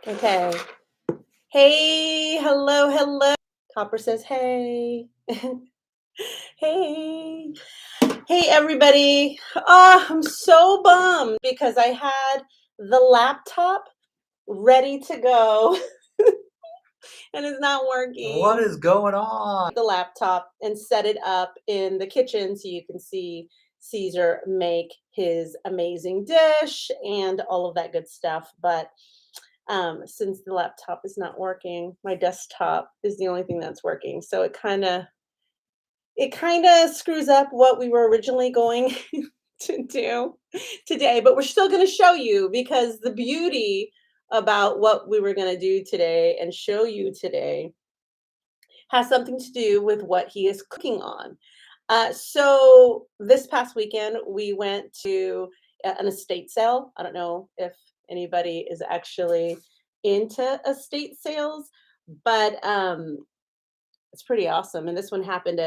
Okay. Hey, hello, hello. Copper says, hey. Hey. Hey, everybody. Oh, I'm so bummed because I had the laptop ready to go and it's not working. What is going on? The laptop and set it up in the kitchen so you can see Caesar make his amazing dish and all of that good stuff. But since the laptop is not working, my desktop is the only thing that's working. So it kind of screws up what we were originally going to do today, but we're still going to show you because the beauty about what we were going to do today and show you today has something to do with what he is cooking on. So this past weekend, we went to an estate sale. I don't know if anybody is actually into estate sales, but it's pretty awesome. And this one happened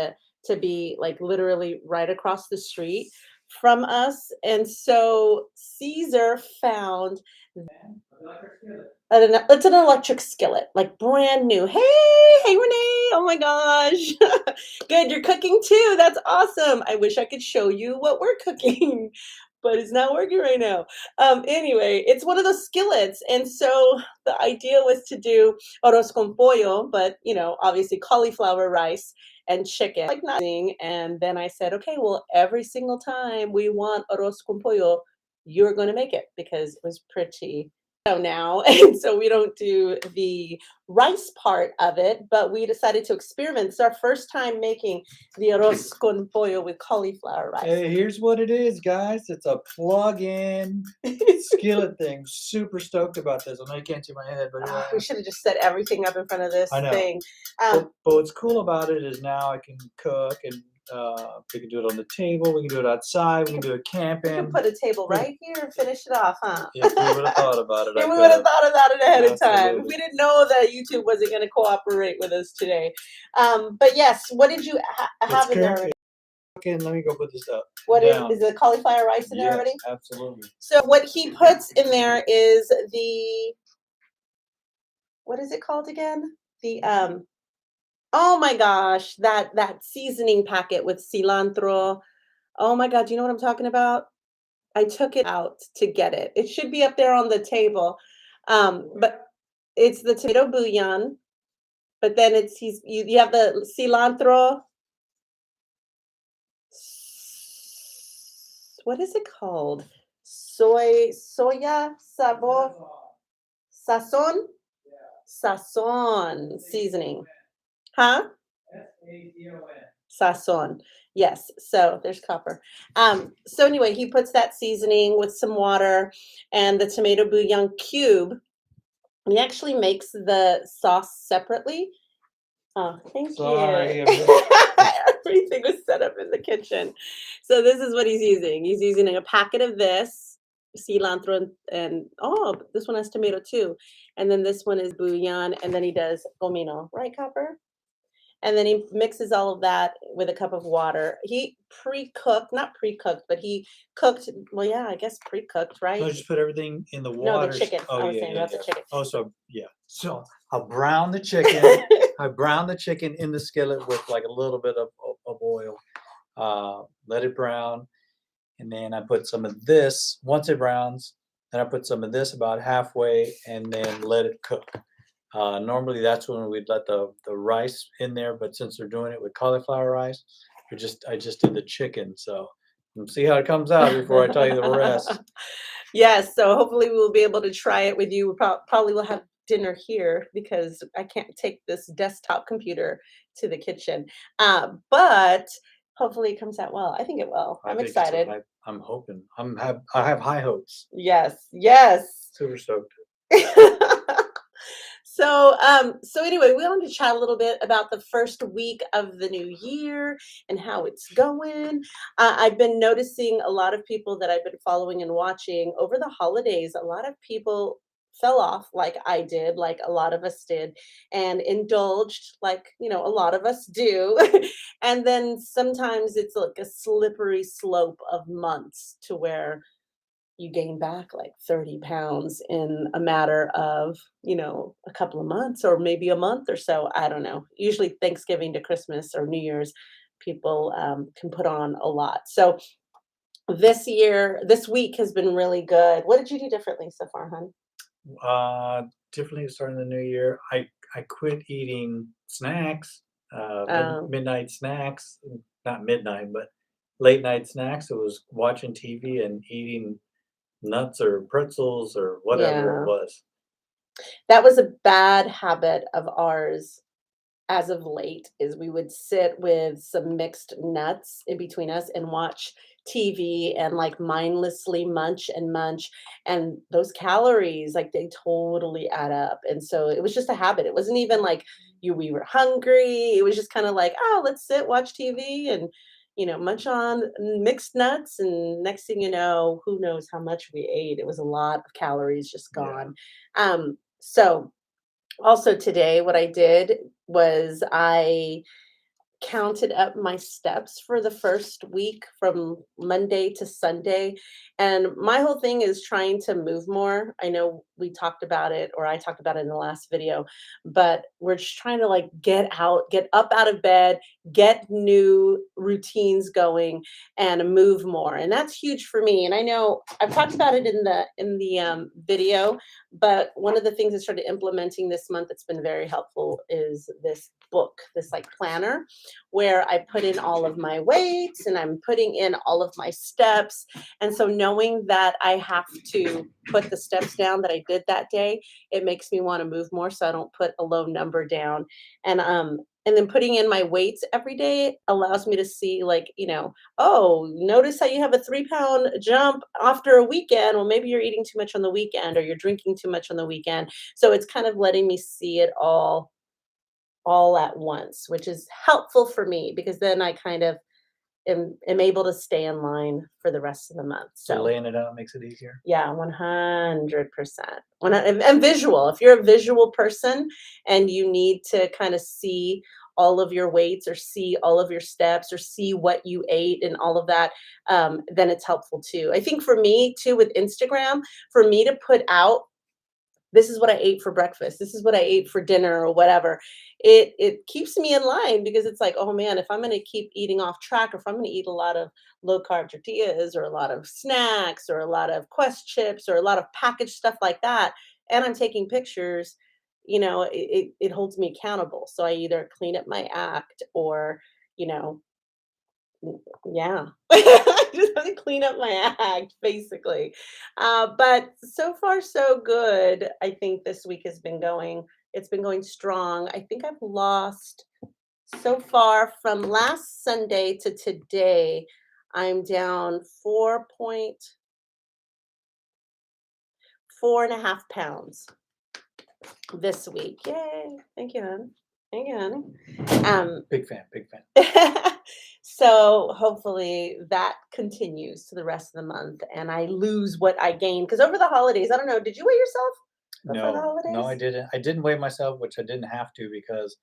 to be like literally right across the street from us. And so Caesar found it's an electric skillet, like brand new. Hey, Renee. Oh my gosh. Good. You're cooking too. That's awesome. I wish I could show you what we're cooking, but it's not working right now. Anyway, it's one of those skillets. And so the idea was to do arroz con pollo, but obviously cauliflower rice and chicken, like nothing. And then I said, okay, well, every single time we want arroz con pollo, you're going to make it because it was pretty now. And so we don't do the rice part of it, but we decided to experiment. It's our first time making the arroz con pollo with cauliflower rice. Hey, here's what it is, guys. It's a plug-in skillet thing. Super stoked about this. I know you can't see my head, but We should have just set everything up in front of this I know. thing. But what's cool about it is now I can cook, and we can do it on the table. We can do it outside. We can do it We camping. can put a table right here and finish it off, huh? If we would have thought about it, If we would have thought about it ahead of time. Absolutely. We didn't know that YouTube wasn't going to cooperate with us today. But yes, what did you have in there already? Okay, let me go put this up. What is the cauliflower rice in there already? Absolutely. So what he puts in there is what is it called again? The oh my gosh, that seasoning packet with cilantro. Oh my God, do you know what I'm talking about? I took it out to get it. It should be up there on the table. But it's the tomato bouillon, but then you have the cilantro. What is it called? Soya sabor sazon sazon seasoning. Huh? Sazon. Yes. So there's copper. So anyway, he puts that seasoning with some water and the tomato bouillon cube. He actually makes the sauce separately. Oh, thank Sorry. you. Everything was set up in the kitchen. So this is what he's using. He's using a packet of this cilantro and oh, this one has tomato too. And then this one is bouillon, and then he does comino, right, Copper? And then he mixes all of that with a cup of water. He pre-cooked, not pre-cooked, but he cooked. Well, yeah, I guess pre-cooked, right? So I just put everything in the water. No, the chicken. Oh, I was yeah, saying about the chicken. Oh, so yeah. So I'll brown the chicken. I brown the chicken in the skillet with like a little bit of oil. Let it brown, and then I put some of this. Once it browns, then I put some of this about halfway, and then let it cook. Normally that's when we'd let the rice in there, but since they're doing it with cauliflower rice, I just did the chicken. So we'll see how it comes out before I tell you the rest. Yes, so hopefully we will be able to try it with you. We probably will have dinner here because I can't take this desktop computer to the kitchen. But hopefully it comes out well. I think it will. I'm excited. I'm hoping. I have high hopes. Yes, yes. Super stoked. So anyway, we wanted to chat a little bit about the first week of the new year and how it's going. I've been noticing a lot of people that I've been following and watching over the holidays. A lot of people fell off like I did, like a lot of us did, and indulged like, a lot of us do. And then sometimes it's like a slippery slope of months to where you gain back like 30 pounds in a matter of, a couple of months or maybe a month or so. I don't know. Usually Thanksgiving to Christmas or New Year's, people can put on a lot. So this week has been really good. What did you do differently so far, hon? Differently starting the new year. I quit eating snacks, Um, midnight snacks, not midnight, but late night snacks. It was watching TV and eating nuts or pretzels or whatever it yeah, was. that was a bad habit of ours as of late is we would sit with some mixed nuts in between us and watch TV and like mindlessly munch and munch. And those calories, like they totally add up. And so it was just a habit. It wasn't even like we were hungry. It was just kind of like, oh, let's sit, watch TV and munch on mixed nuts. And next thing you know, who knows how much we ate. It was a lot of calories just Yeah. gone. So also today, what I did was I counted up my steps for the first week from Monday to Sunday. And my whole thing is trying to move more. I know we talked about it, or I talked about it in the last video, but we're just trying to like get up out of bed, get new routines going, and move more. And that's huge for me. And I know I've talked about it in the video, but one of the things I started implementing this month that's been very helpful is this book, this like planner where I put in all of my weights and I'm putting in all of my steps. And so knowing that I have to put the steps down that I did that day, it makes me want to move more so I don't put a low number down. And then putting in my weights every day allows me to see like, oh, notice how you have a 3 pound jump after a weekend. Well, maybe you're eating too much on the weekend or you're drinking too much on the weekend. So it's kind of letting me see it all at once, which is helpful for me because then I kind of am able to stay in line for the rest of the month. So So laying it out makes it easier. yeah, 100%. And visual. If you're a visual person and you need to kind of see all of your weights or see all of your steps or see what you ate and all of that, then it's helpful too. I think for me too with Instagram, for me to put out this is what I ate for breakfast. This is what I ate for dinner or whatever. It keeps me in line because it's like, oh man, if I'm going to keep eating off track, or if I'm going to eat a lot of low carb tortillas or a lot of snacks or a lot of Quest chips or a lot of packaged stuff like that, and I'm taking pictures, it holds me accountable. So I either clean up my act or, you know, yeah. I just have to clean up my act, basically. But so far, so good. I think this week it's been going strong. I think I've lost so far from last Sunday to today, I'm down 4.5 pounds this week. Yay. Thank you, hon. Thank you, honey. Big fan, big fan. So hopefully that continues to the rest of the month and I lose what I gained. Because over the holidays, I don't know, did you weigh yourself before the No, I holidays? didn't. I didn't weigh myself, which I didn't have to because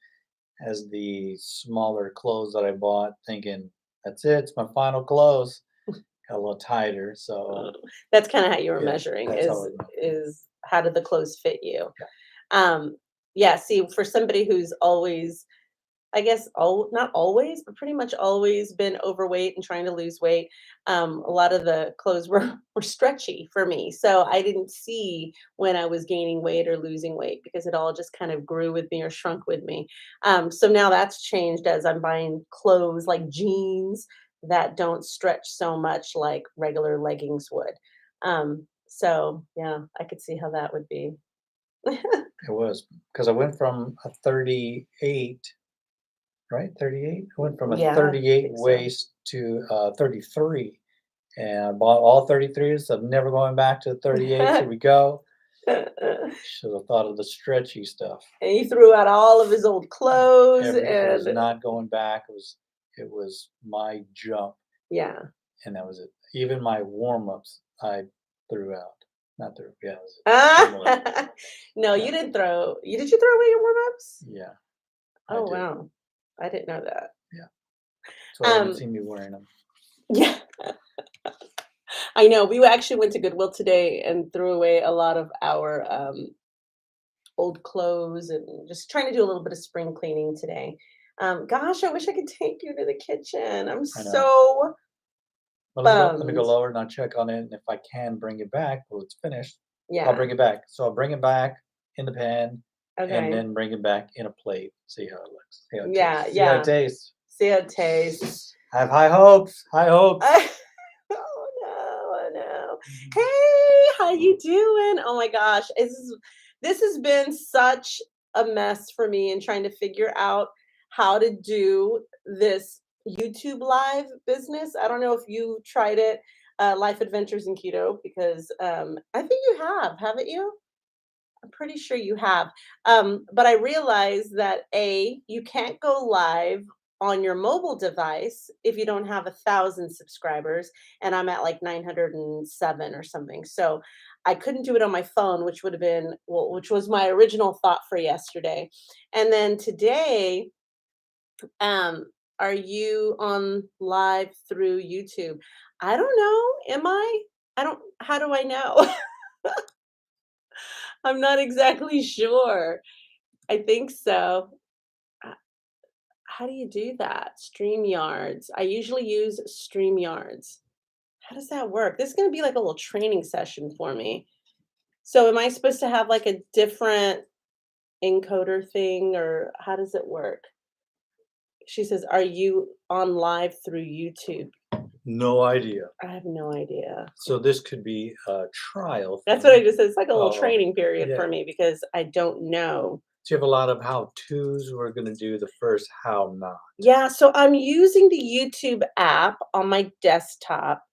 as the smaller clothes that I bought, thinking that's it, it's my final clothes, got a little tighter. So Uh, that's kind of how you were yeah, measuring that's how is I know. is how did the clothes fit you? Yeah. Um, yeah, see, for somebody who's always I guess not always, but pretty much always been overweight and trying to lose weight. A lot of the clothes were were stretchy for me, so I didn't see when I was gaining weight or losing weight because it all just kind of grew with me or shrunk with me. So now that's changed as I'm buying clothes like jeans that don't stretch so much like regular leggings would. So yeah, I could see how that would be. It was because I went from a 38, right? 38. I went from a Yeah, I 38 think so. waist to 33, and I bought all 33s. So I'm never going back to the 38s. Here we go. Should have thought of the stretchy stuff. And he threw out all of his old clothes I was and not going back. It was my jump, yeah. and that was it. Even my warm-ups, I threw out. Not threw, yeah, it was similar. Ah, no, Yeah, did you throw away your warm-ups? yeah, I Oh, did. wow. I didn't know that. Yeah, so I haven't Um, seen me wearing them. yeah. I know. We actually went to Goodwill today and threw away a lot of our old clothes and just trying to do a little bit of spring cleaning today. Gosh, I wish I could take you to the kitchen. I'm I know. so Well, let me go bummed. lower and I'll check on it, and if I can bring it back, well, it's finished, I'll Yeah. bring it back. So I'll bring it back in the pan and Okay. then bring it back in a plate, see how it looks, see how it Yeah. tastes, see how it Yeah. tastes. See how it tastes. I have high hopes, high hopes. Oh no, oh no. Hey, how you doing? Oh my gosh. This has been such a mess for me in trying to figure out how to do this YouTube live business. I don't know if you tried it, Life Adventures in Keto, because I think you have, haven't you? I'm pretty sure you have. But I realized that you can't go live on your mobile device if you don't have 1,000 subscribers, and I'm at like 907 or something. So I couldn't do it on my phone, which would have been well, which was my original thought for yesterday. And then today, um, are you on live through YouTube? I don't know. Am I? I don't. How do I know? I'm not exactly sure. I think so. Uh, How do you do that? StreamYards. I usually use StreamYards. How does that work? This is gonna be like a little training session for me. So am I supposed to have like a different encoder thing or how does it work? She says, "Are you on live through YouTube?" No idea. I have no idea. So this could be a trial That's what I thing. just said. It's like a little Oh, training period yeah. for me because I don't know. So you have a lot of how-tos. We're gonna do the first how not. Yeah, so I'm using the YouTube app on my desktop.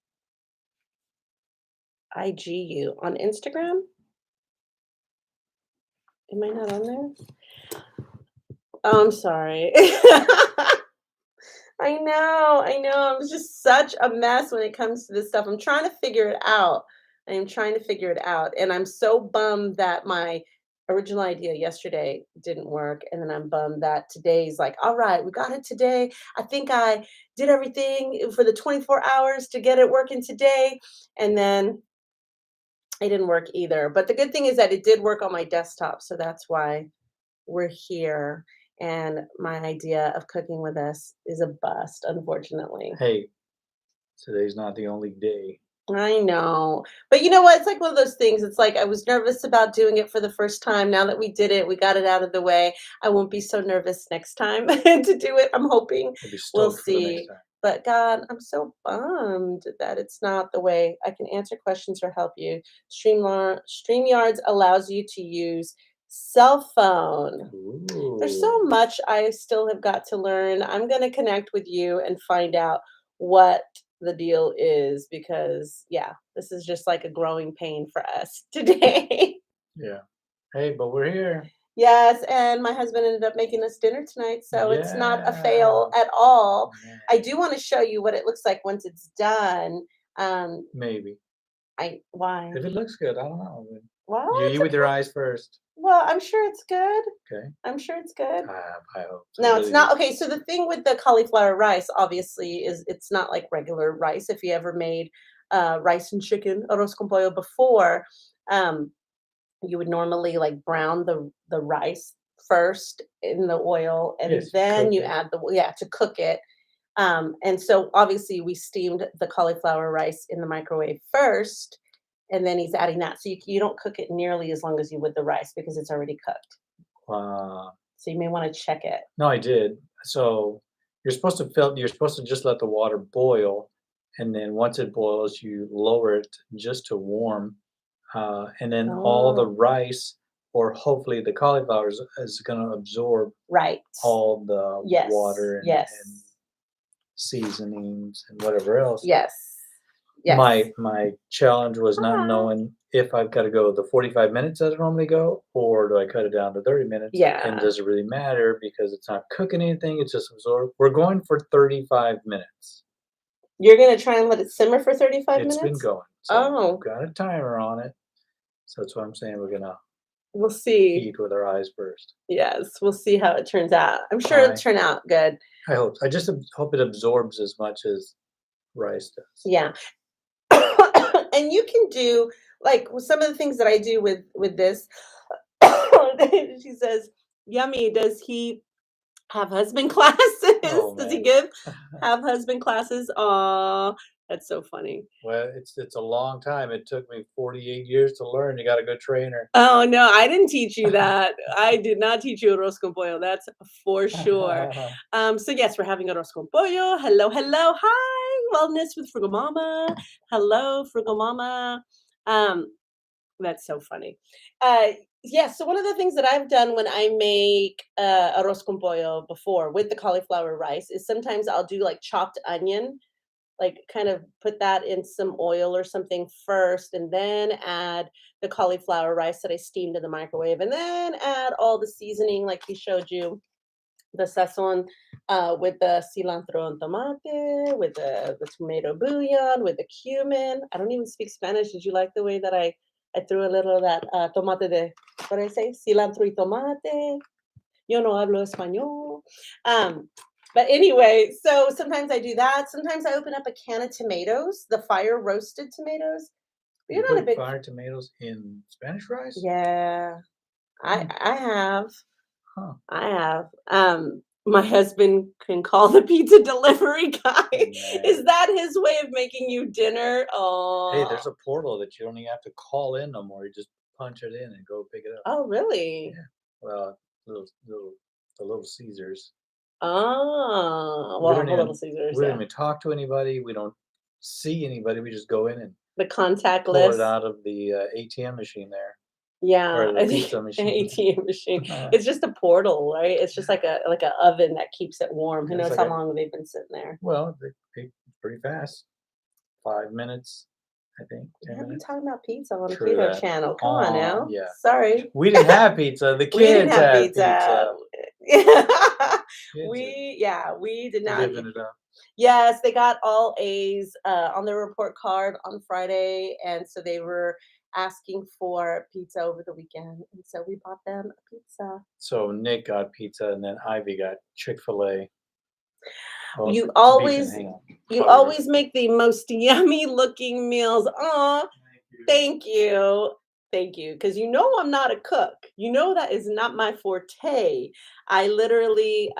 IGU on Instagram? Am I not on there? Oh, I'm sorry. I know. I'm just such a mess when it comes to this stuff. I'm trying to figure it out. I am trying to figure it out. And I'm so bummed that my original idea yesterday didn't work. And then I'm bummed that today's like, all right, we got it today. I think I did everything for the 24 hours to get it working today. And then it didn't work either. But the good thing is that it did work on my desktop. So that's why we're here. And my idea of cooking with us is a bust, unfortunately. Hey, today's not the only day. I know. But you know what? It's like one of those things. It's like I was nervous about doing it for the first time. Now that we did it, we got it out of the way. I won't be so nervous next time to do it. I'm hoping. You'll be We'll stoked for the next see. time. But God, I'm so bummed that it's not the way I can answer questions or help you. StreamYards allows you to use cell phone. There's so Ooh. much I still have got to learn. I'm going to connect with you and find out what the deal is because, yeah, this is just like a growing pain for us today. Yeah. Hey, but we're here. Yes, and my husband ended up making us dinner tonight, so it's not a Yeah. fail at all. Yeah. I do want to show you what it looks like once it's done. Um, Maybe. why? If it looks good, I don't know. Well, You it's eat with your okay. eyes first. Well, I'm sure it's good. Okay. I'm sure it's good. I have high hopes. I No, it's really do. not okay, so the thing with the cauliflower rice, obviously, is it's not like regular rice. If you ever made, rice and chicken, arroz con pollo before, um, you would normally, like, brown the rice first in the oil, and Yes, you then cook you it. add to cook it, and so, obviously, we steamed the cauliflower rice in the microwave first, and then he's adding that, so you don't cook it nearly as long as you would the rice because it's already cooked, Uh, so you may wanna check it. no, I did. So you're supposed to just let the water boil, and then once it boils, you lower it just to warm, and then all the Oh. rice, or hopefully the cauliflower, is gonna absorb Right. all the Yes. water and Yes. seasonings and whatever else. Yes. Yes. My challenge was not Ah. knowing if I've gotta go the 45 minutes that I normally go, or do I cut it down to 30 minutes, and Yeah. does it really matter because it's not cooking anything, it's just absorbed. We're going for 35 minutes. You're gonna try and let it simmer for 35 It's been minutes? going, so we've Oh, got a timer on it, so that's why I'm saying we're gonna we'll see. eat with our eyes first. Yes, we'll see how it turns out. I'm sure it'll I turn out good. I hope I just hope it absorbs as much as rice does. Yeah. And you can do like some of the things that I do with this. She says, "Yummy, does he have husband classes? Oh Does he man. give have husband classes?" Aw, that's so funny. Well, it's a long time. It took me 48 years to learn. You got a good trainer. Oh, no, I didn't teach you that. I did not teach you arroz con pollo, that's for sure. So yes, we're having arroz con pollo. Hello, hello. Hi, Wellness with Frugal Mama. Hello, Frugal Mama. Um, that's so funny. Uh, yeah, so one of the things that I've done when I make arroz con pollo before with the cauliflower rice is sometimes I'll do like chopped onion, like kind of put that in some oil or something first, and then add the cauliflower rice that I steamed in the microwave, and then add all the seasoning like he showed you, the sazon, with the cilantro and tomate, with the tomato bouillon, with the cumin. I don't even speak Spanish. Did you like the way that I threw a little of that tomate de, what did I say? Cilantro y tomate. Yo no hablo español. Um, but anyway, so sometimes I do that. Sometimes I open up a can of tomatoes, the fire roasted tomatoes. You You're not a put big, fire tomatoes in Spanish rice? yeah. I Hmm. I have. Huh. I have. My husband can call the pizza delivery guy. Man. Is that his way of making you dinner? Hey, Oh, there's a portal that you don't even have to call in no more. You just punch it in and go pick it up. oh, really? Yeah. Well, the Little Caesars. Oh, We well, don't the Little even Caesars, we don't yeah. even talk to anybody. We don't see anybody. We just go in and The pull it contactless. out of the ATM machine there Yeah, or the pizza machine. ATM machine. It's just a portal, right? It's just like a oven that keeps it warm. Who Yeah, it's knows like how a long they've been sitting there? well, it's pretty fast. 5 minutes, I think. We 10 can't be minutes. talking about pizza on a True keto that. channel. Come on now. Yeah. Sorry. We didn't have pizza. The We didn't kids have had pizza. pizza. Kids are We did not. living it up. Yes, they got all A's on their report card on Friday, and so they were asking for pizza over the weekend, and so we bought them a pizza. So Nick got pizza, and then Ivy got You Chick-fil-A. Oh, beef and always ham. you Hollywood. always make the most yummy looking meals. Aw, Thank you. thank you. Thank you. Because you know I'm not a cook. You know that is not my forte. I literally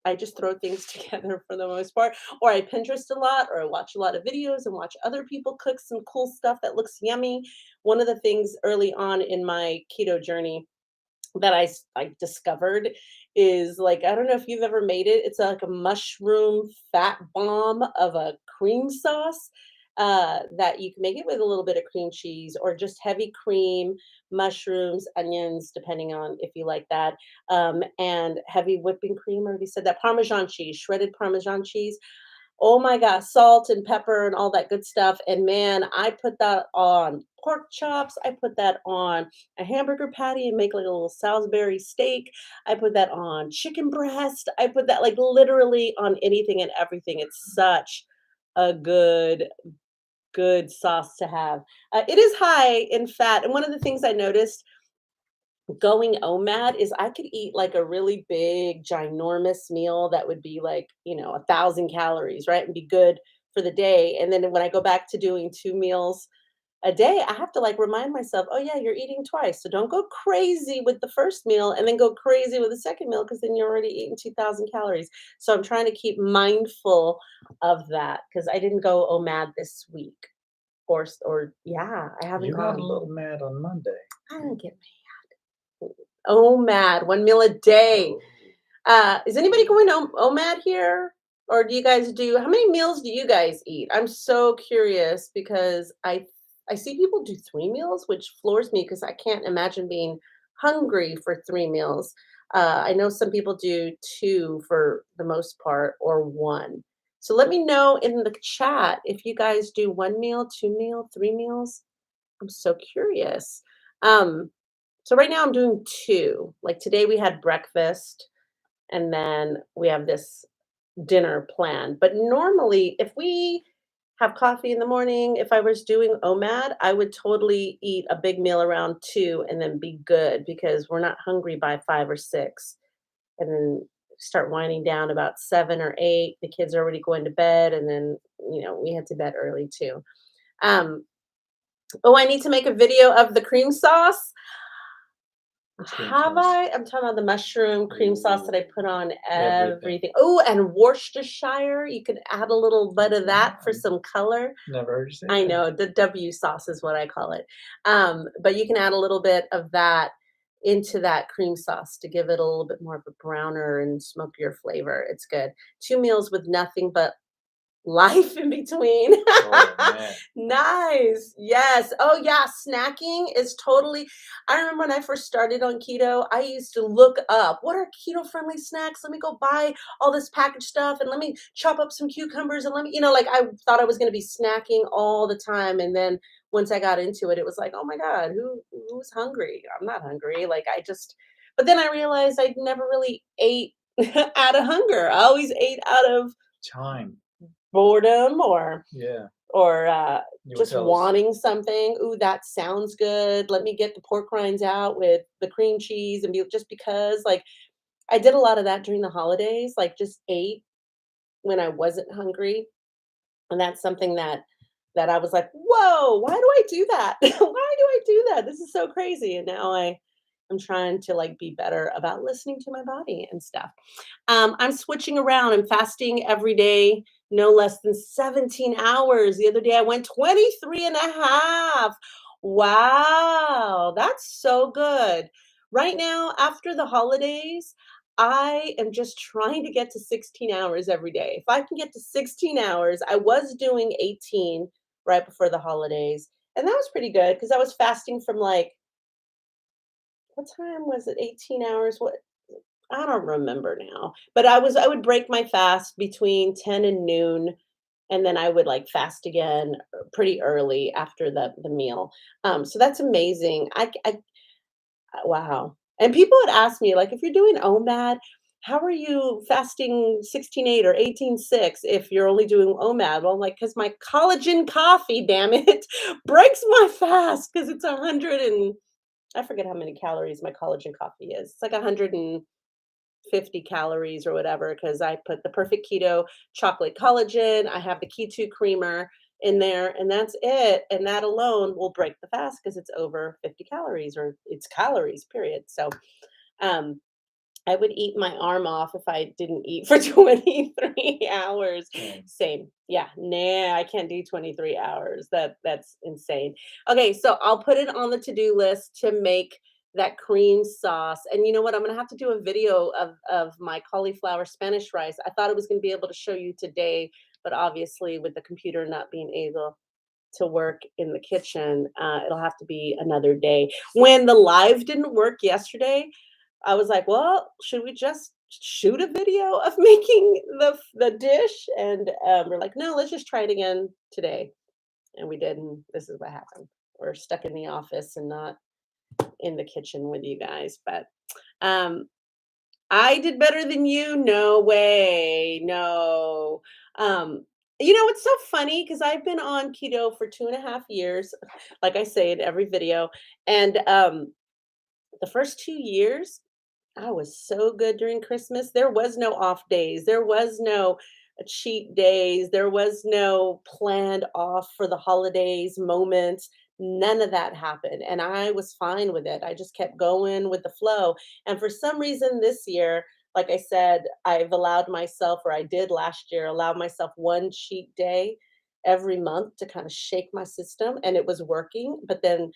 I just throw things together for the most part, or I Pinterest a lot, or I watch a lot of videos and watch other people cook some cool stuff that looks yummy. One of the things early on in my keto journey that I discovered is like, I don't know if you've ever made it. It's like a mushroom fat bomb of a cream sauce that you can make it with a little bit of cream cheese or just heavy cream, mushrooms, onions, depending on if you like that, and heavy whipping cream. I already said that. Parmesan cheese, shredded Parmesan cheese. Oh my god, salt and pepper and all that good stuff, and man, I put that on pork chops, I put that on a hamburger patty and make like a little Salisbury steak, I put that on chicken breast, I put that, like, literally on anything and everything. It's such a good sauce to have. It is high in fat, and one of the things I noticed going OMAD is I could eat like a really big, ginormous meal that would be like, 1,000 calories, right? And be good for the day. And then when I go back to doing 2 meals a day, I have to like remind myself, oh, yeah, you're eating twice. So don't go crazy with the first meal and then go crazy with the second meal because then you're already eating 2,000 calories. So I'm trying to keep mindful of that because I didn't go OMAD this week. Or yeah, I haven't You got a gone. little mad on Monday. I didn't get OMAD, 1 meal a day. Oh. Is anybody going OMAD here? Or do you guys do how many meals do you guys eat? I'm so curious because I see people do 3 meals, which floors me because I can't imagine being hungry for 3 meals. I know some people do two for the most part or one. So let me know in the chat if you guys do 1 meal, 2 meal, 3 meals. I'm so curious. Um, so right now I'm doing two. Like today we had breakfast and then we have this dinner planned. But normally if we have coffee in the morning, if I was doing OMAD, I would totally eat a big meal around 2 and then be good because we're not hungry by 5 or 6. And then start winding down about 7 or 8. The kids are already going to bed and then, we head to bed early too. Oh, I need to make a video of the cream sauce. Which cream Have sauce? I? I'm talking about the mushroom cream sauce that I put on Everything. everything. Oh, and Worcestershire. You can add a little bit of that for Wow. some color. Never heard you say I that. know, the W sauce is what I call it. But you can add a little bit of that into that cream sauce to give it a little bit more of a browner and smokier flavor. It's good. 2 meals with nothing but life in between. Oh, man. Nice. Yes. Oh, yeah. Snacking is totally. I remember when I first started on keto, I used to look up what are keto friendly snacks. Let me go buy all this packaged stuff and let me chop up some cucumbers and let me, like I thought I was going to be snacking all the time. And then once I got into it, it was like, oh my God, who's hungry? I'm not hungry. Like but then I realized I never really ate out of hunger. I always ate out of Time. boredom or Yeah. or You would just tell us. wanting something. Ooh, that sounds good. Let me get the pork rinds out with the cream cheese and be just because like I did a lot of that during the holidays, like just ate when I wasn't hungry. And that's something that I was like, "Whoa, why do I do that? Why do I do that? This is so crazy." And now I'm trying to like be better about listening to my body and stuff. I'm switching around. I'm fasting every day, no less than 17 hours. The other day I went 23 and a half. Wow, that's so good. Right now, after the holidays, I am just trying to get to 16 hours every day. If I can get to 16 hours, I was doing 18 right before the holidays. And that was pretty good because I was fasting from like, what time was it? 18 hours? What? I don't remember now, but I would break my fast between 10 and noon, and then I would like fast again pretty early after the meal. So that's amazing. Wow. And people would ask me like, if you're doing OMAD, how are you fasting 16:8 or 18:6 if you're only doing OMAD? Well, I'm like, because my collagen coffee, damn it, breaks my fast because it's 100 and I forget how many calories my collagen coffee is. It's like 150 calories or whatever because I put the perfect keto chocolate collagen. I have the keto creamer in there, and that's it. And that alone will break the fast because it's over 50 calories or it's calories, period. So um, I would eat my arm off if I didn't eat for 23 hours. Same. Same. Yeah. Nah, I can't do 23 hours. That's insane. Okay, so I'll put it on the to-do list to make that cream sauce. And you know what? I'm gonna have to do a video of my cauliflower Spanish rice. I thought I was gonna be able to show you today, but obviously with the computer not being able to work in the kitchen, it'll have to be another day. When the live didn't work yesterday, I was like, "Well, should we just shoot a video of making the dish?" And, we're like, "No, let's just try it again today." And we did, and this is what happened. We're stuck in the office and not in the kitchen with you guys, but, um, I did better than you? No way, no. It's so funny because 'cause I've been on keto for 2.5 years, like I say in every video, and, the first 2 years I was so good during Christmas. There was no off days. There was no cheat days. There was no planned off for the holidays moments. None of that happened. And I was fine with it. I just kept going with the flow. And for some reason this year, like I said, I've allowed myself, or I did last year, allow myself one cheat day every month to kind of shake my system. And it was working. But then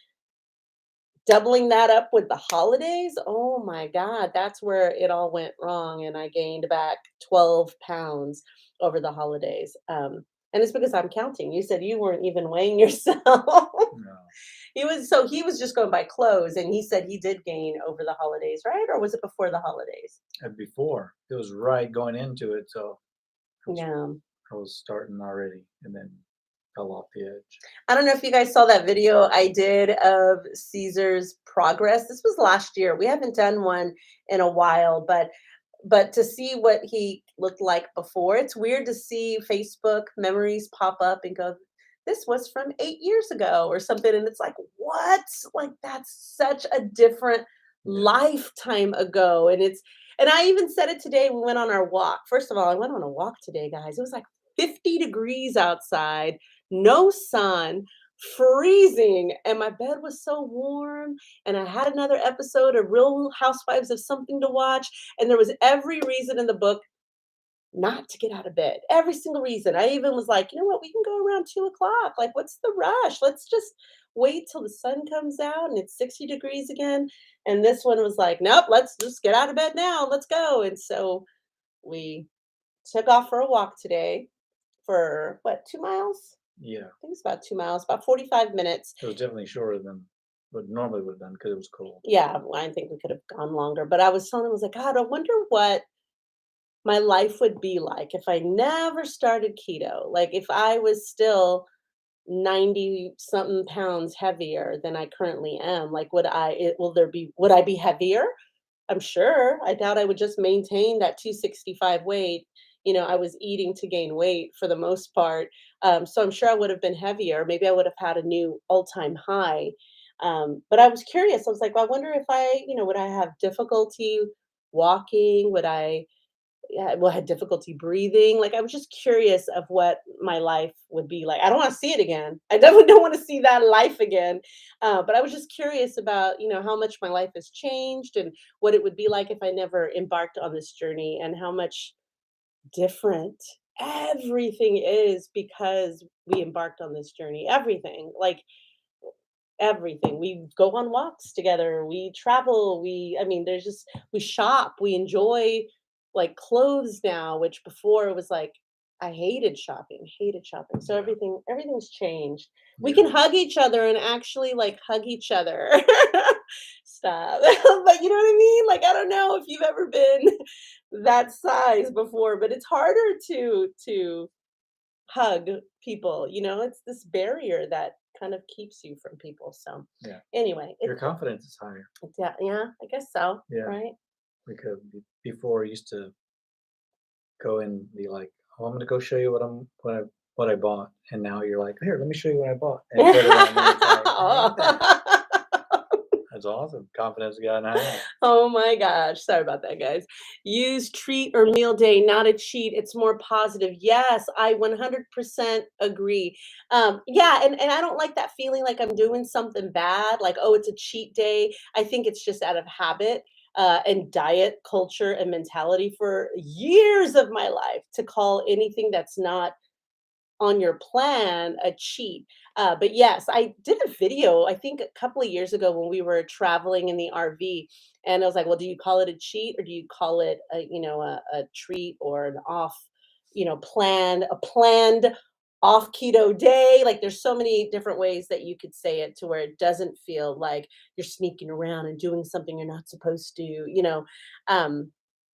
doubling that up with the holidays, oh my god, that's where it all went wrong, and I gained back 12 pounds over the holidays, and it's because I'm counting. You said you weren't even weighing yourself. No. He was just going by clothes, and he said he did gain over the holidays, right? Or was it before the holidays? And before, it was right going into it, so I was Yeah. I was starting already and then fell off the edge. I don't know if you guys saw that video I did of Caesar's progress. This was last year. We haven't done one in a while, but to see what he looked like before, it's weird to see Facebook memories pop up and go, this was from 8 years ago or something. And it's like, what? Like, that's such a different Yeah. lifetime ago. And I even said it today. We went on our walk. First of all, I went on a walk today, guys. It was like 50 degrees outside. no sun, freezing, and my bed was so warm, and I had another episode of Real Housewives of something to watch, and there was every reason in the book not to get out of bed. Every single reason. I even was like, you know what? We can go around 2 o'clock. Like, what's the rush? Let's just wait till the sun comes out and it's 60 degrees again. And this one was like, nope, let's just get out of bed now. Let's go. And so we took off for a walk today for what, 2 miles? Yeah, I think it's about 2 miles, about 45 minutes. it was definitely shorter than what normally would have done because it was cold. Yeah, well, I think we could have gone longer. But I was telling him, I was like, God, I wonder what my life would be like if I never started keto. Like if I was still 90 something pounds heavier than I currently am, like would I be heavier? I'm sure. I doubt I would just maintain that 265 weight. I was eating to gain weight for the most part. So I'm sure I would have been heavier. Maybe I would have had a new all-time high. But I was curious. I was like, well, I wonder if would I have difficulty walking? Would I yeah, well, I had difficulty breathing. Like, I was just curious of what my life would be like. I don't want to see it again. I definitely don't want to see that life again. But I was just curious about, how much my life has changed and what it would be like if I never embarked on this journey and how much different everything is because we embarked on this journey. Everything. Like, everything. We go on walks together, we travel, there's just we shop, we enjoy like clothes now, which before it was like I hated shopping. So Yeah, everything's changed. We yeah. can hug each other and actually like hug each other. Stop. But you know what I mean? Like I don't know if you've ever been that size before, but it's harder to hug people, it's this barrier that kind of keeps you from people. So Yeah. anyway, Your confidence is higher. yeah, yeah, I guess so. Yeah, Right. because before I used to go and be like, "Oh, I'm gonna go show you what I bought," and now you're like, "Here, let me show you what I bought," and put it on there. It's like, I hate that. That's awesome. Confidence gotten high. Oh my gosh. Sorry about that, guys. Use treat or meal day, not a cheat. It's more positive. Yes, I 100% agree. Yeah, and I don't like that feeling like I'm doing something bad, like, oh, it's a cheat day. I think it's just out of habit. And diet culture and mentality for years of my life to call anything that's not on your plan a cheat. But yes, I did a video, I think a couple of years ago when we were traveling in the RV. And I was like, well, do you call it a cheat or do you call it a treat or an off, planned off keto day? Like there's so many different ways that you could say it to where it doesn't feel like you're sneaking around and doing something you're not supposed to. Um,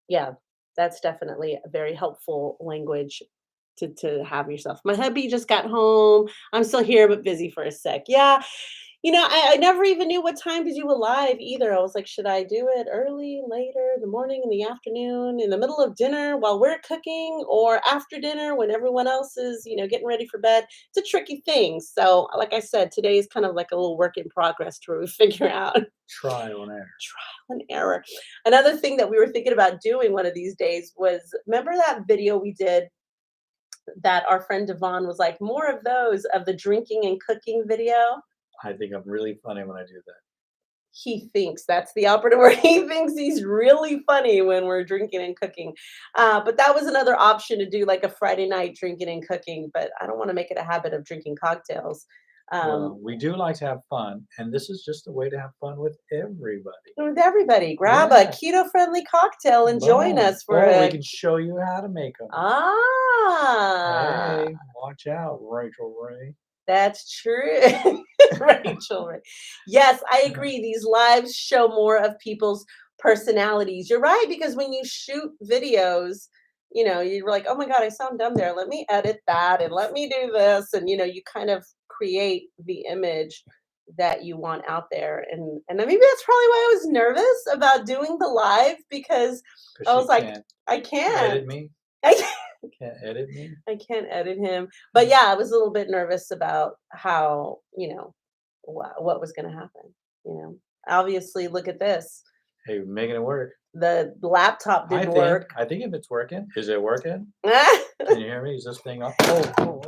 yeah, that's definitely a very helpful language to have yourself. My hubby just got home. I'm still here, but busy for a sec. Yeah. I never even knew what time to do a live either. I was like, should I do it early, later, in the morning, in the afternoon, in the middle of dinner while we're cooking, or after dinner when everyone else is, getting ready for bed? It's a tricky thing. So, like I said, today is kind of like a little work in progress to really figure out Trial and error. trial and error. Another thing that we were thinking about doing one of these days was remember that video we did that our friend Devon was like, more of those of the drinking and cooking video. I think I'm really funny when I do that. He thinks that's the operative word. He thinks he's really funny when we're drinking and cooking. But that was another option to do like a Friday night drinking and cooking. But I don't want to make it a habit of drinking cocktails. Well, we do like to have fun, and this is just a way to have fun with everybody. With everybody, grab a Yeah. keto-friendly cocktail and join Boom. us for Or we a can show you how to make them. ah. Hey, watch out, Rachel Ray. That's true. Rachel, right. Yes, I agree. These lives show more of people's personalities. You're right, because when you shoot videos, you're like, oh my God, I sound dumb there. Let me edit that and let me do this. And you kind of create the image that you want out there. And then maybe that's probably why I was nervous about doing the live because I was like, I can't. Edit me. I can't. Can't edit me. I can't edit him. But yeah, I was a little bit nervous about how, what was going to happen. Obviously, look at this. Hey, we're making it work. The laptop didn't work. I think if it's working, is it working? Ah, Can you hear me? Is this thing up? Oh.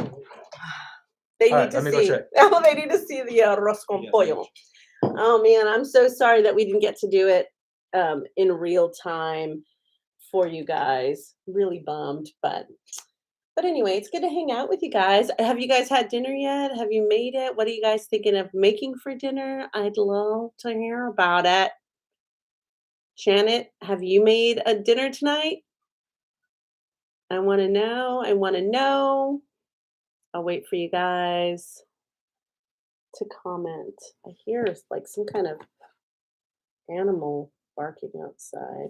They All need right, to let me go see. check. Oh, they need to see the arroz con Yeah, pollo. Oh man, I'm so sorry that we didn't get to do it in real time for you guys. Really bummed, but anyway, it's good to hang out with you guys. Have you guys had dinner yet? Have you made it? What are you guys thinking of making for dinner? I'd love to hear about it. Janet, have you made a dinner tonight? I want to know. I want to know. I'll wait for you guys to comment. I hear like some kind of animal barking outside.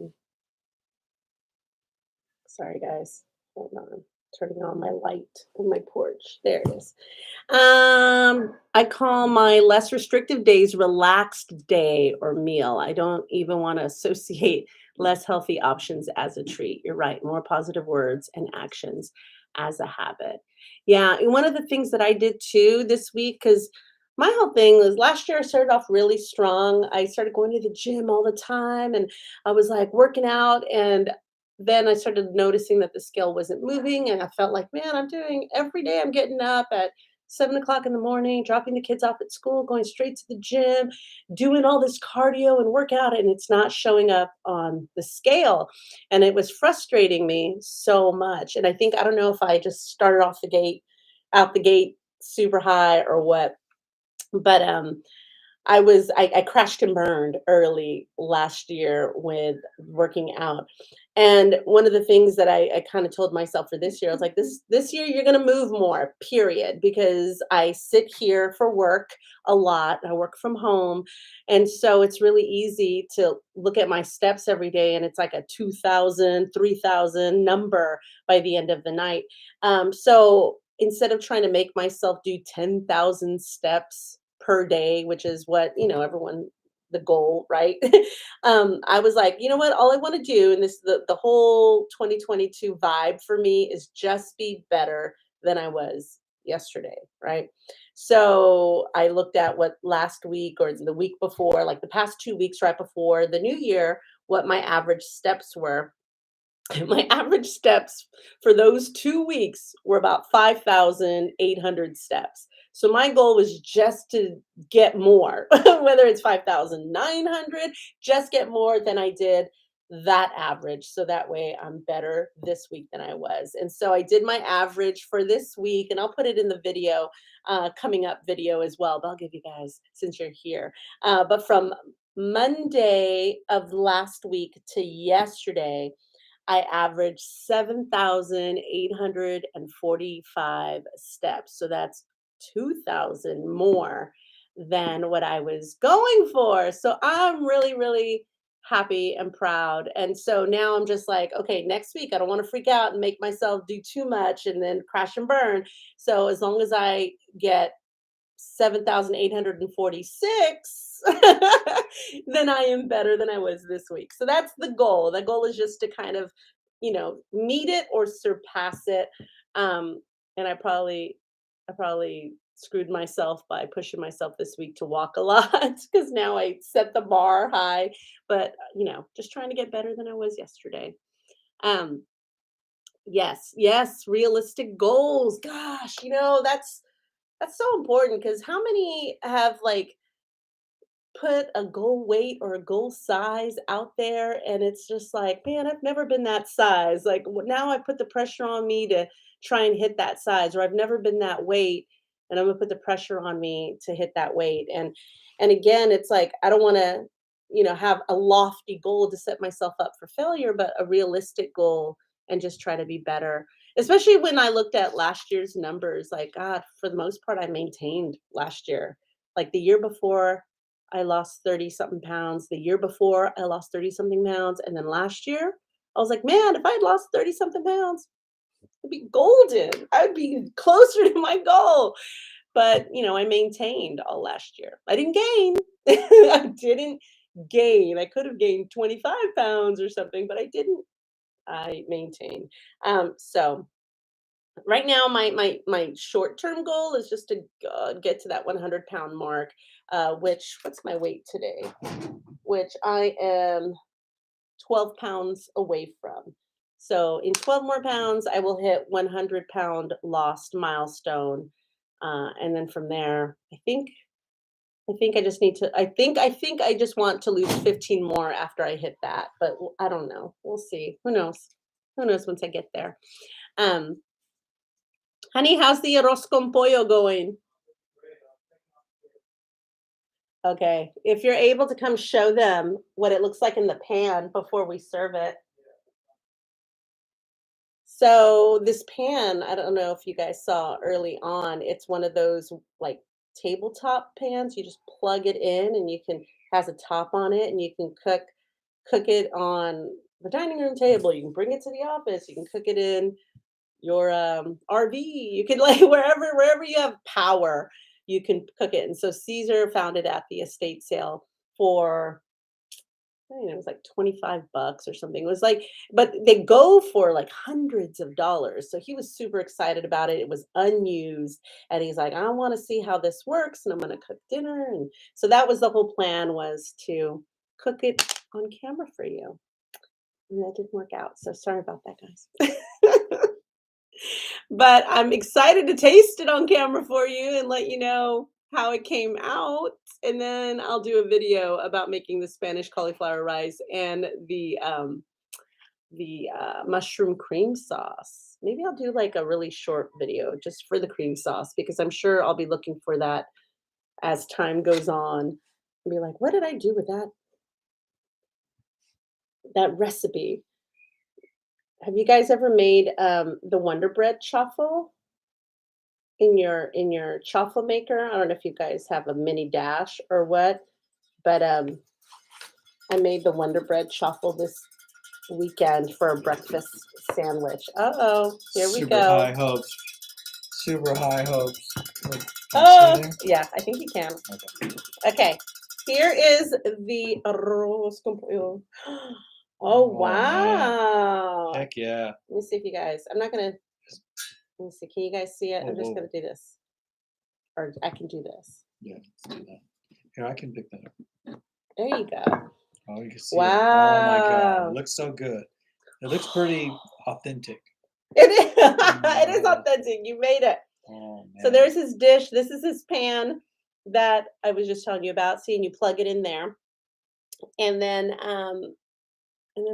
Sorry, guys. Hold on. Turning on my light on my porch. There it is. I call my less restrictive days relaxed day or meal. I don't even want to associate less healthy options as a treat. You're right. More positive words and actions as a habit. Yeah. And one of the things that I did too this week, because my whole thing was last year I started off really strong. I started going to the gym all the time and I was like working out, and then I started noticing that the scale wasn't moving, and I felt like, man, I'm doing every day. I'm getting up at 7 o'clock in the morning, dropping the kids off at school, going straight to the gym, doing all this cardio and workout, and it's not showing up on the scale. And it was frustrating me so much. And I think, I don't know if I just started out the gate super high or what, but I crashed and burned early last year with working out. And one of the things that I kind of told myself for this year, I was like, this year you're gonna move more, period. Because I sit here for work a lot. I work from home. And so it's really easy to look at my steps every day, and it's like a 2,000, 3,000 number by the end of the night. So instead of trying to make myself do 10,000 steps per day, which is what, everyone, the goal, right? I was like, you know what? All I want to do, and this the whole 2022 vibe for me is just be better than I was yesterday, right? So I looked at what last week or the week before, like the past 2 weeks right before the new year, what my average steps were. My average steps for those 2 weeks were about 5,800 steps. So my goal was just to get more, whether it's 5,900, just get more than I did that average. So that way I'm better this week than I was. And so I did my average for this week, and I'll put it in the video, coming up video as well. But I'll give you guys, since you're here. But from Monday of last week to yesterday, I averaged 7,845 steps. So that's 2,000 more than what I was going for. So I'm really, really happy and proud. And so now I'm just like, okay, next week, I don't want to freak out and make myself do too much and then crash and burn. So as long as I get 7,846, then I am better than I was this week. So that's the goal. The goal is just to kind of, meet it or surpass it. And I probably screwed myself by pushing myself this week to walk a lot because now I set the bar high. But just trying to get better than I was yesterday. Um, yes, yes, realistic goals. Gosh, that's so important, because how many have like put a goal weight or a goal size out there, and it's just like, man, I've never been that size. Like now I put the pressure on me to try and hit that size, or I've never been that weight, and I'm gonna put the pressure on me to hit that weight. And again, it's like I don't want to, have a lofty goal to set myself up for failure, but a realistic goal and just try to be better. Especially when I looked at last year's numbers, like God, for the most part, I maintained last year. Like the year before, I lost 30 something pounds. The year before, I lost 30 something pounds. And then last year, I was like, man, if I had lost 30 something pounds, I'd be golden. I'd be closer to my goal. But, I maintained all last year. I didn't gain. I didn't gain. I could have gained 25 pounds or something, but I didn't. I maintained. So right now my short-term goal is just to get to that 100-pound mark, which what's my weight today, which I am 12 pounds away from. So in 12 more pounds I will hit 100-pound lost milestone. And then from there, I think I just need to. I think I just want to lose 15 more after I hit that, but I don't know. We'll see. Who knows? Who knows once I get there? Um, Honey, how's the arroz con pollo going? Okay, if you're able to come show them what it looks like in the pan before we serve it. So this pan, I don't know if you guys saw early on, it's one of those like tabletop pans. You just plug it in and you can has a top on it and you can cook it on the dining room table. You can bring it to the office. You can cook it in your RV. You can like wherever you have power, you can cook it. And so Caesar found it at the estate sale for I think it was like 25 bucks or something. It was like, but they go for like hundreds of dollars. So he was super excited about it. It was unused. And he's like, I want to see how this works and I'm going to cook dinner. And so that was the whole plan was to cook it on camera for you. And that didn't work out. So sorry about that, guys. But I'm excited to taste it on camera for you and let you know how it came out. And then I'll do a video about making the Spanish cauliflower rice and the mushroom cream sauce. Maybe I'll do like a really short video just for the cream sauce because I'm sure I'll be looking for that as time goes on and be like, what did I do with that recipe? Have you guys ever made the Wonder Bread truffle? In your chaffle maker. I don't know if you guys have a mini dash or what, but I made the Wonder Bread truffle this weekend for a breakfast sandwich. Uh-oh, here we Super high go. hopes. Super high hopes. Look, can you Oh, see there? yeah, I think you can. Okay. Okay, here is the arroz con pollo. Oh, Man. wow. Heck yeah. Let me see if you guys, I'm not gonna, let me see, can you guys see it? Whoa, I'm just whoa. gonna do this, or I can do this. Yeah, let's do that. Here, I can pick that up. There you go. Oh, you can see it. Oh my God. It Wow. looks so good. It looks pretty authentic. It is, it is Yeah. authentic. You made it. Oh So man. there's his dish. This is his pan that I was just telling you about. See, and you plug it in there, and then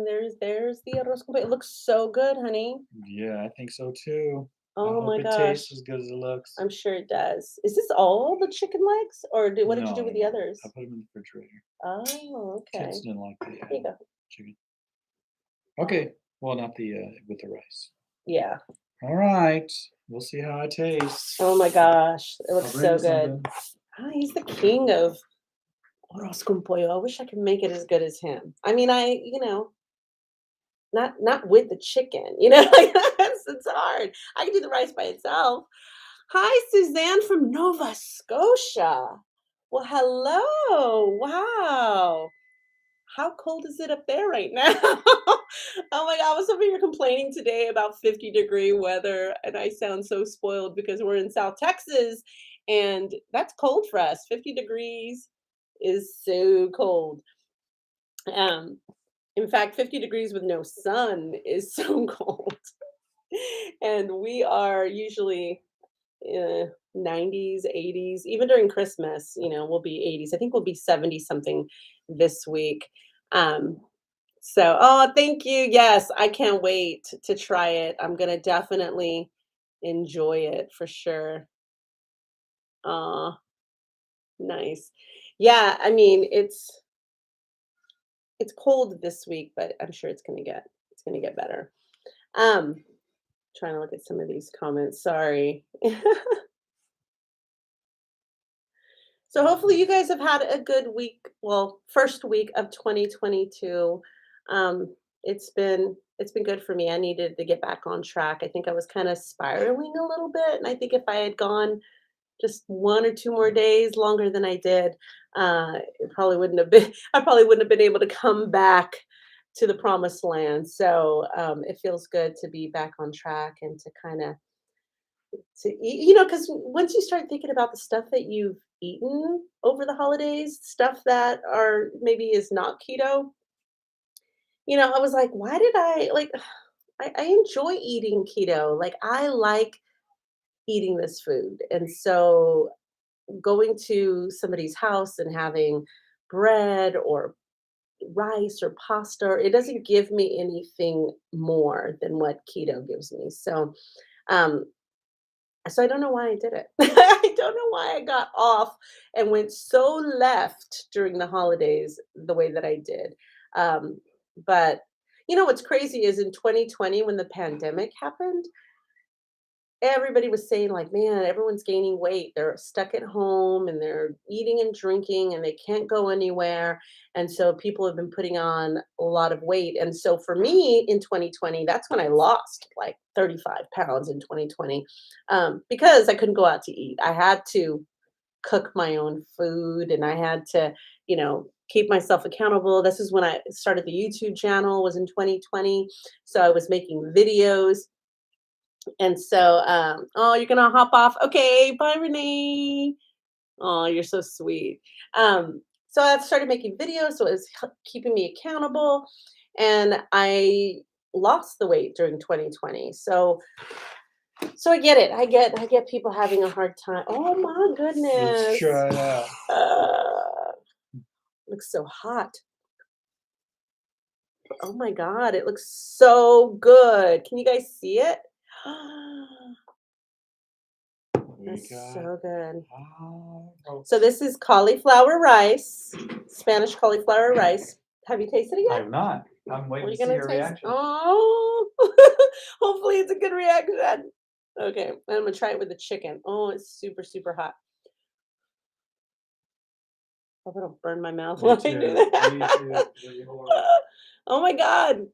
there's the arroz con pollo. It looks so good, honey. Yeah, I think so too. I Oh hope my it gosh, tastes as good as it looks. I'm sure it does. Is this all the chicken legs, or what did you do No, with the no. others? I put them in the refrigerator. Oh, okay. Kids didn't like the Here you go. chicken. Okay. Well, not the with the rice. Yeah. All right. We'll see how it tastes. Oh my gosh, it I'll looks bring so you good. something. He's the king of arroz con pollo. I wish I could make it as good as him. I mean, not with the chicken, like, it's hard. I can do the rice by itself. Hi, Suzanne from Nova Scotia. Well, hello. Wow. How cold is it up there right now? Oh my God, I was over here complaining today about 50-degree weather, and I sound so spoiled because we're in South Texas, and that's cold for us. 50 degrees is so cold. Um, in fact, 50 degrees with no sun is so cold. And we are usually 90s, 80s, even during Christmas, we'll be 80s. I think we'll be 70 something this week. Um, so, oh, thank you. Yes, I can't wait to try it. I'm going to definitely enjoy it for sure. Uh, nice. Yeah, I mean, it's cold this week, but I'm sure it's going to get better. Um, trying to look at some of these comments. Sorry. So hopefully you guys have had a good week. Well, first week of 2022. It's been good for me. I needed to get back on track. I think I was kind of spiraling a little bit, and I think if I had gone just 1 or 2 more days longer than I did, it probably wouldn't have been. I probably wouldn't have been able to come back to the promised land. So it feels good to be back on track and to kind of because once you start thinking about the stuff that you've eaten over the holidays, stuff that are maybe is not keto, I was like, why did I like? I enjoy eating keto. Like I like eating this food. And so going to somebody's house and having bread or rice or pasta, it doesn't give me anything more than what keto gives me. Um, so I don't know why I did it. I don't know why I got off and went so left during the holidays the way that I did. Um, but what's crazy is in 2020 when the pandemic happened, everybody was saying like, man, everyone's gaining weight. They're stuck at home and they're eating and drinking and they can't go anywhere. And so people have been putting on a lot of weight. And so for me in 2020, that's when I lost like 35 pounds in 2020, because I couldn't go out to eat. I had to cook my own food and I had to, keep myself accountable. This is when I started the YouTube channel, was in 2020. So I was making videos, and so, oh, you're gonna hop off. Okay, bye, Renee. Oh, you're so sweet. So I started making videos, so it was keeping me accountable, and I lost the weight during 2020. So I get it. I get people having a hard time. Oh my Let's goodness. try it out. Looks so hot. Oh my God, it looks so good. Can you guys see it? That's so good. So this is cauliflower rice, Spanish cauliflower rice. Have you tasted it I yet? have not. I'm What are waiting you to see gonna your taste? reaction. Oh, hopefully it's a good reaction. Okay, I'm gonna try it with the chicken. Oh, it's super, super hot. Hope I don't burn my mouth Me while I too. do Me that. too. Really hard. Oh my God.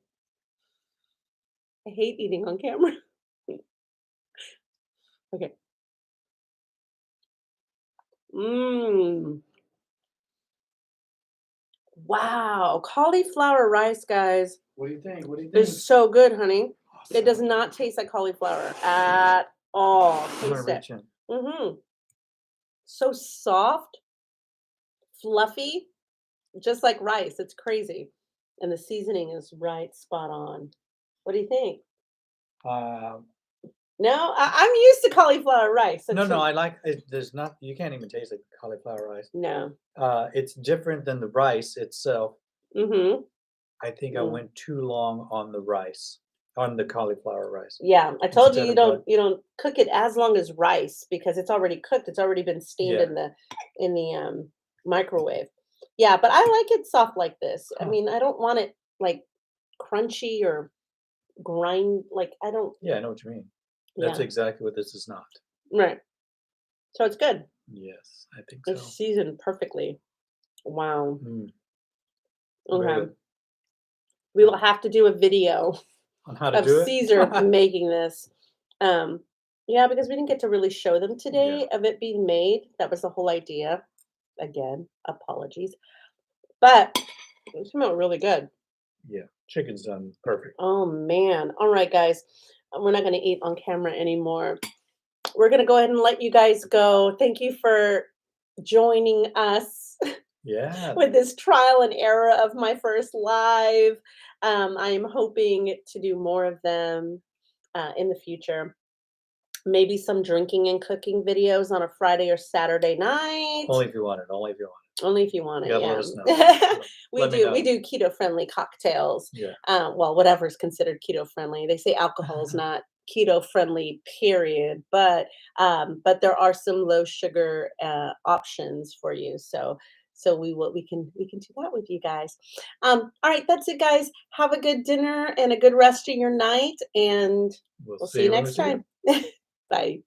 I hate eating on camera. Okay. Mmm. Wow. Cauliflower rice, guys, What do you think? What do you think? is so good, honey. It does Awesome. not taste like cauliflower at all. I'm gonna Taste it. reach in. Mm-hmm. So soft, fluffy, just like rice. It's crazy. And the seasoning is right spot on. What do you think? Um, No, I'm used to cauliflower rice. So no, I like it. There's not. You can't even taste like cauliflower rice. no. It's different than the rice itself. Mm-hmm. I think I went too long on the rice, on the cauliflower rice. Yeah, I told you Instead you of don't you don't cook it as long as rice because it's already cooked. It's already been steamed Yeah. in the microwave. Yeah, but I like it soft like this. I Huh. mean, I don't want it like crunchy or grind. Like I don't. Yeah, I know what you mean. That's Yeah, exactly what this is not. right. So it's good. Yes, I think It's so. seasoned perfectly. Wow. Mm, very Okay, good. we will have to do a video On how to of do it? Caesar making this. Um, yeah, because we didn't get to really show them today of it being made. That was the whole idea. Again, apologies. But it came out really good. Yeah, chicken's done perfect. Oh man. All right, guys. We're not gonna eat on camera anymore. We're gonna go ahead and let you guys go. Thank you for joining us Yeah. with this trial and error of my first live. I am hoping to do more of them in the future. Maybe some drinking and cooking videos on a Friday or Saturday night. Only if you want it. Only if you want Only if you want it. it, You gotta yeah. let us know. we Let me do know. we do keto friendly cocktails. Yeah. Well, whatever's considered keto friendly. They say alcohol is not keto friendly, period. But there are some low sugar options for you. So we can do that with you guys. All right, that's it, guys. Have a good dinner and a good rest of your night, and We'll we'll see you when we next see you. time. Bye.